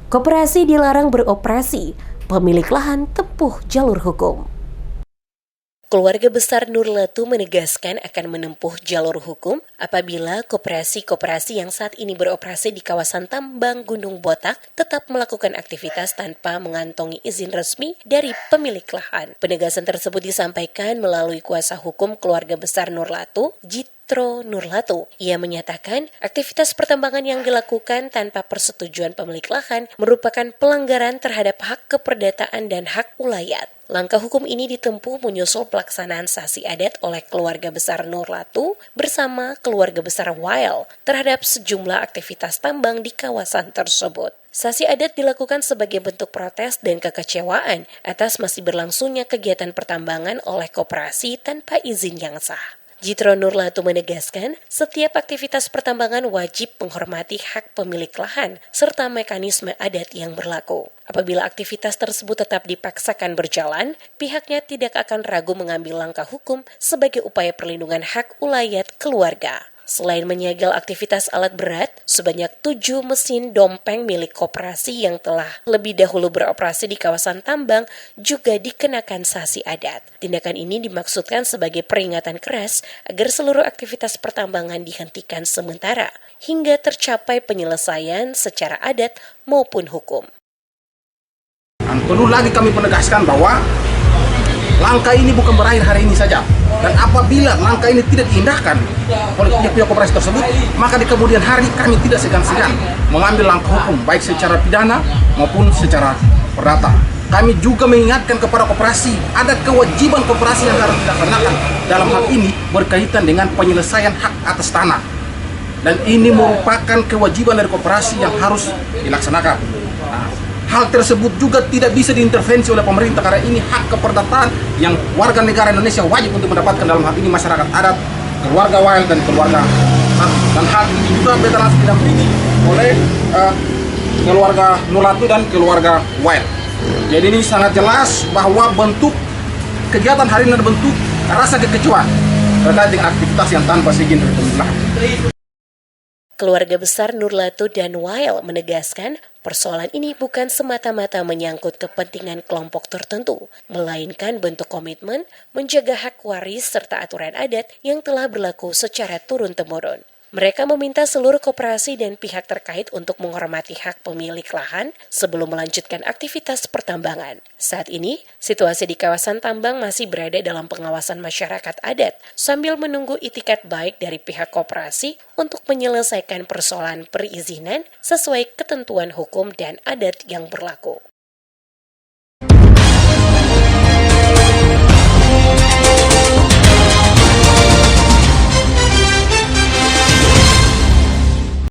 Koperasi dilarang beroperasi, pemilik lahan tempuh jalur hukum. Keluarga besar Nurlatu menegaskan akan menempuh jalur hukum apabila koperasi-koperasi yang saat ini beroperasi di kawasan tambang Gunung Botak tetap melakukan aktivitas tanpa mengantongi izin resmi dari pemilik lahan. Penegasan tersebut disampaikan melalui kuasa hukum keluarga besar Nurlatu, Jitro Nurlatu. Ia menyatakan aktivitas pertambangan yang dilakukan tanpa persetujuan pemilik lahan merupakan pelanggaran terhadap hak keperdataan dan hak ulayat. Langkah hukum ini ditempuh menyusul pelaksanaan sasi adat oleh keluarga besar Nurlatu bersama keluarga besar Weil terhadap sejumlah aktivitas tambang di kawasan tersebut. Sasi adat dilakukan sebagai bentuk protes dan kekecewaan atas masih berlangsungnya kegiatan pertambangan oleh koperasi tanpa izin yang sah. Jitro Nurlatu menegaskan, setiap aktivitas pertambangan wajib menghormati hak pemilik lahan serta mekanisme adat yang berlaku. Apabila aktivitas tersebut tetap dipaksakan berjalan, pihaknya tidak akan ragu mengambil langkah hukum sebagai upaya perlindungan hak ulayat keluarga. Selain menyegel aktivitas alat berat, sebanyak 7 mesin dompeng milik koperasi yang telah lebih dahulu beroperasi di kawasan tambang juga dikenakan sasi adat. Tindakan ini dimaksudkan sebagai peringatan keras agar seluruh aktivitas pertambangan dihentikan sementara hingga tercapai penyelesaian secara adat maupun hukum. Perlu lagi kami menegaskan bahwa langkah ini bukan berakhir hari ini saja. Dan apabila langkah ini tidak diindahkan oleh pihak-pihak koperasi tersebut, maka di kemudian hari kami tidak segan-segan mengambil langkah hukum, baik secara pidana maupun secara perdata. Kami juga mengingatkan kepada koperasi, ada kewajiban koperasi yang harus dilaksanakan dalam hal ini berkaitan dengan penyelesaian hak atas tanah. Dan ini merupakan kewajiban dari koperasi yang harus dilaksanakan. Hal tersebut juga tidak bisa diintervensi oleh pemerintah karena ini hak keperdataan yang warga negara Indonesia wajib untuk mendapatkan, dalam hal ini masyarakat adat, keluarga Weil dan keluarga dan hak ini juga beta langsung didampingi oleh keluarga Nurlatu dan keluarga Weil. Jadi ini sangat jelas bahwa bentuk kegiatan hari ini adalah bentuk rasa kekecewaan terkait dengan aktivitas yang tanpa izin dari pemilik lahan. Keluarga besar Nurlatu dan Weil menegaskan persoalan ini bukan semata-mata menyangkut kepentingan kelompok tertentu, melainkan bentuk komitmen menjaga hak waris serta aturan adat yang telah berlaku secara turun-temurun. Mereka meminta seluruh koperasi dan pihak terkait untuk menghormati hak pemilik lahan sebelum melanjutkan aktivitas pertambangan. Saat ini, situasi di kawasan tambang masih berada dalam pengawasan masyarakat adat sambil menunggu itikat baik dari pihak koperasi untuk menyelesaikan persoalan perizinan sesuai ketentuan hukum dan adat yang berlaku.